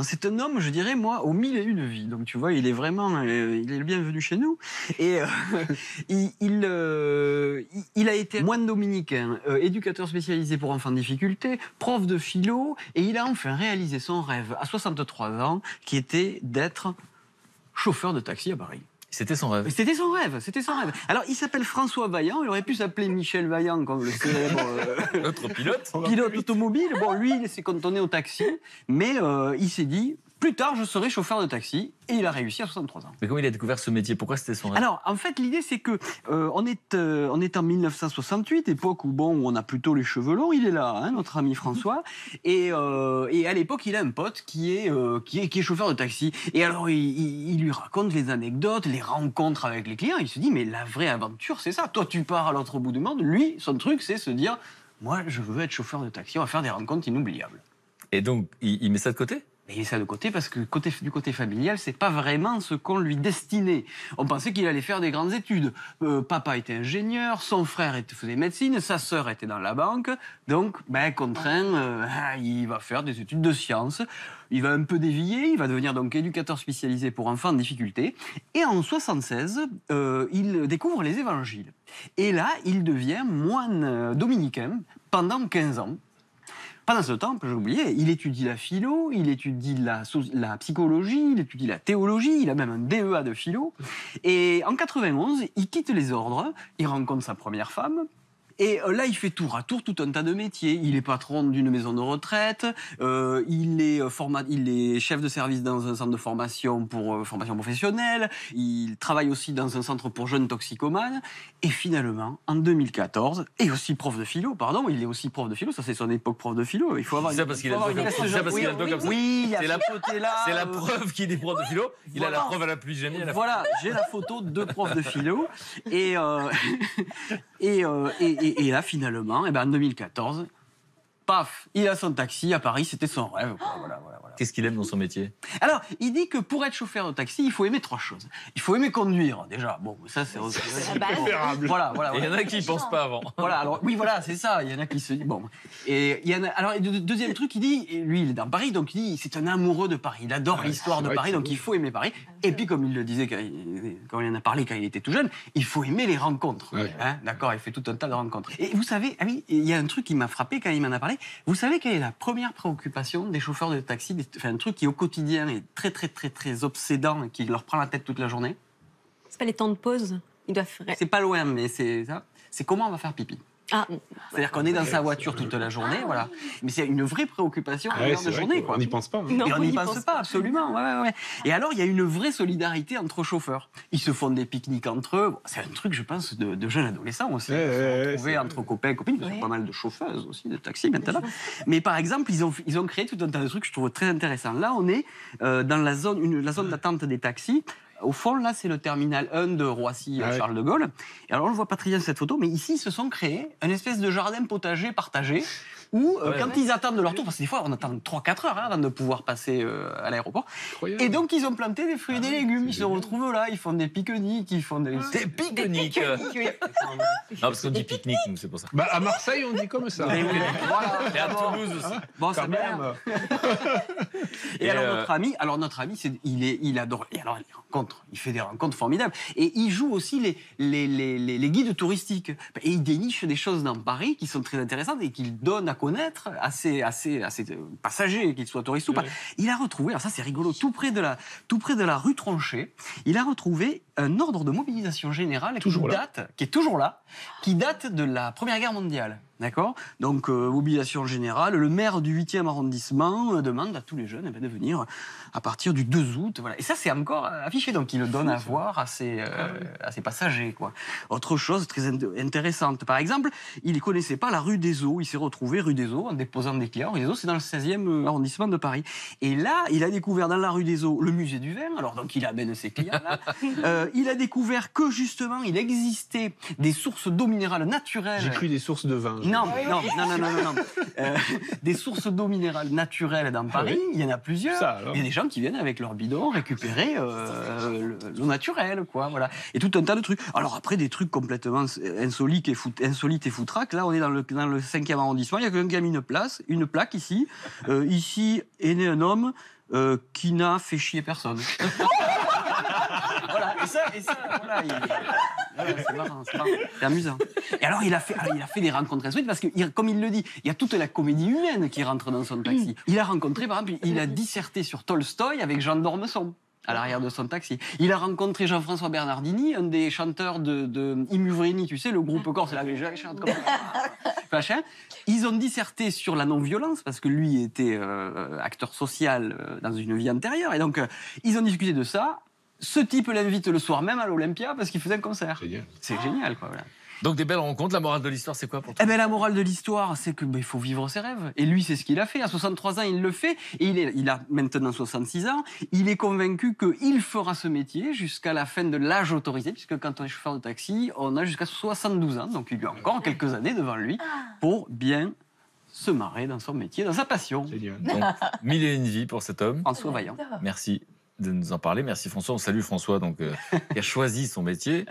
C'est un homme, je dirais, moi, aux mille et une vies. Donc, tu vois, il est vraiment, il est le bienvenu chez nous. Et il a été moine dominicain, éducateur spécialisé pour enfants en difficulté, prof de philo, et il a enfin réalisé son rêve à 63 ans, qui était d'être chauffeur de taxi à Paris. C'était son rêve. C'était son rêve, c'était son rêve. Alors, il s'appelle François Vaillant, il aurait pu s'appeler Michel Vaillant, comme le célèbre Notre pilote. pilote automobile. Bon, lui, il s'est cantonné au taxi, mais il s'est dit, plus tard, je serai chauffeur de taxi, et il a réussi à 63 ans. Mais comment il a découvert ce métier? Pourquoi c'était son rêve? Alors, en fait, l'idée, c'est que on est en 1968, époque où on a plutôt les cheveux longs. Il est là, hein, notre ami François. Et à l'époque, il a un pote qui est chauffeur de taxi. Et alors, il lui raconte les anecdotes, les rencontres avec les clients. Il se dit, mais la vraie aventure, c'est ça. Toi, tu pars à l'autre bout du monde. Lui, son truc, c'est se dire, moi, je veux être chauffeur de taxi. On va faire des rencontres inoubliables. Et donc, il met ça de côté? Mais il met ça de côté parce que du côté familial, c'est pas vraiment ce qu'on lui destinait. On pensait qu'il allait faire des grandes études. Papa était ingénieur, son frère faisait médecine, sa sœur était dans la banque. Donc, contraint, il va faire des études de sciences. Il va un peu dévier, il va devenir donc éducateur spécialisé pour enfants en difficulté. Et en 76, il découvre les évangiles. Et là, il devient moine dominicain pendant 15 ans. Pendant ce temps, j'ai oublié, il étudie la philo, il étudie la psychologie, il étudie la théologie, il a même un DEA de philo. Et en 91, il quitte les ordres, il rencontre sa première femme. Et là, il fait tour à tour tout un tas de métiers. Il est patron d'une maison de retraite, il est chef de service dans un centre de formation pour formation professionnelle, il travaille aussi dans un centre pour jeunes toxicomanes. Et finalement, en 2014, et aussi prof de philo, pardon, il est aussi prof de philo, ça c'est son époque prof de philo. Il faut avoir ça parce qu'il a le dos comme ça. Oui, il y a ce côté-là. C'est la preuve qu'il est prof de philo. Il a la preuve à la pluie jamais. Voilà, j'ai la photo de deux profs de philo. Et là, finalement, en 2014, paf, il a son taxi à Paris, c'était son rêve. Voilà. Qu'est-ce qu'il aime dans son métier? Alors, il dit que pour être chauffeur de taxi, il faut aimer trois choses. Il faut aimer conduire, déjà. Bon, ça, c'est préférable. Voilà. Et il y en a qui n'y pensent pas avant. Voilà, alors, oui, voilà, c'est ça. Il y en a qui se disent, bon. Et il y en a, alors, deuxième truc, il dit, lui, il est dans Paris, donc il dit, c'est un amoureux de Paris. Il adore l'histoire de Paris, donc il faut aimer Paris. Et puis, comme il le disait quand il en a parlé quand il était tout jeune, il faut aimer les rencontres. Ouais. Hein, d'accord, il fait tout un tas de rencontres. Et vous savez, ah oui, il y a un truc qui m'a frappé quand il m'en a parlé. Vous savez quelle est la première préoccupation des chauffeurs de taxi, enfin, un truc qui au quotidien est très obsédant et qui leur prend la tête toute la journée? C'est pas les temps de pause. Ils doivent faire. C'est pas loin, mais c'est ça. C'est comment on va faire pipi. Ah. C'est-à-dire qu'on est dans sa voiture toute la journée, voilà. Mais c'est une vraie préoccupation à l'heure de journée, quoi. On n'y pense pas. Hein. Non, Et on n'y y pense pas, absolument. Ouais. Et alors, il y a une vraie solidarité entre chauffeurs. Ils se font des pique-niques entre eux. Bon, c'est un truc, je pense, de jeunes adolescents aussi. Ils se retrouver entre copains et copines. Il y a pas mal de chauffeuses aussi, de taxis maintenant. Mais par exemple, ils ont créé tout un tas de trucs que je trouve très intéressants. Là, on est dans la zone d'attente des taxis. Au fond, là, c'est le terminal 1 de Roissy-Charles de Gaulle. Et alors, on ne voit pas très bien cette photo, mais ici, ils se sont créés une espèce de jardin potager partagé où, quand ils attendent de leur tour, parce que des fois, on attend 3-4 heures avant de pouvoir passer à l'aéroport. Incroyable. Et donc, ils ont planté des fruits et des légumes. Ils se retrouvent là, ils font des pique-niques, ils font des... Des pique-niques. Non, parce qu'on dit pique-nique, nous, c'est pour ça. Bah, à Marseille, on dit comme ça. Et oui, voilà. Et à Toulouse aussi. Bon, ça Quand bien. même. Et alors notre ami, il adore. Et alors les rencontres, il fait des rencontres formidables. Et il joue aussi les guides touristiques. Et il déniche des choses dans Paris qui sont très intéressantes et qu'il donne à connaître à ses passagers, qu'ils soient touristes ou pas. Il a retrouvé, alors ça c'est rigolo, tout près de la rue Tronchet, il a retrouvé un ordre de mobilisation générale qui est toujours là, qui date de la Première Guerre mondiale. D'accord? Donc, mobilisation générale, le maire du 8e arrondissement demande à tous les jeunes de venir à partir du 2 août. Voilà. Et ça, c'est encore affiché, donc il le donne à voir à ses passagers, quoi. Autre chose très intéressante, par exemple, il ne connaissait pas la rue des Eaux. Il s'est retrouvé rue des Eaux en déposant des clients. Rue des Eaux, c'est dans le 16e arrondissement de Paris. Et là, il a découvert dans la rue des Eaux le musée du vin. Alors, donc, il amène ses clients là. Il a découvert que, justement, il existait des sources d'eau minérale naturelle. J'ai cru des sources de vin. Non. Des sources d'eau minérale naturelles dans Paris, il y en a plusieurs. Ça, alors. Il y a des gens qui viennent avec leur bidon récupérer l'eau naturelle, quoi. Voilà. Et tout un tas de trucs. Alors après, des trucs complètement insolites et foutraques. Là, on est dans le 5e arrondissement. Il y a quelqu'un qui a mis une plaque ici. Ici est né un homme qui n'a fait chier personne. Voilà, et ça, voilà, voilà, c'est marrant, c'est amusant. Et alors, il a fait des rencontres insolites parce que, comme il le dit, il y a toute la comédie humaine qui rentre dans son taxi. Il a rencontré, par exemple, il a disserté sur Tolstoï avec Jean d'Ormesson à l'arrière de son taxi. Il a rencontré Jean-François Bernardini, un des chanteurs de Imuvrini, tu sais, le groupe corse, là, les gens chantent comme ça. Machin. Ils ont disserté sur la non-violence, parce que lui était acteur social dans une vie antérieure, et donc ils ont discuté de ça. Ce type l'invite le soir même à l'Olympia parce qu'il faisait un concert. Génial. C'est génial, quoi. Voilà. Donc des belles rencontres. La morale de l'histoire, c'est quoi pour toi? Eh ben, la morale de l'histoire, c'est que il faut vivre ses rêves. Et lui, c'est ce qu'il a fait. À 63 ans, il le fait. Et il a maintenant 66 ans. Il est convaincu qu'il fera ce métier jusqu'à la fin de l'âge autorisé, puisque quand on est chauffeur de taxi, on a jusqu'à 72 ans. Donc il lui a encore quelques années devant lui pour bien se marrer dans son métier, dans sa passion. Génial. Donc, 1001 vies pour cet homme. François Vaillant. Merci de nous en parler. Merci François. On salue François, donc, qui a choisi son métier.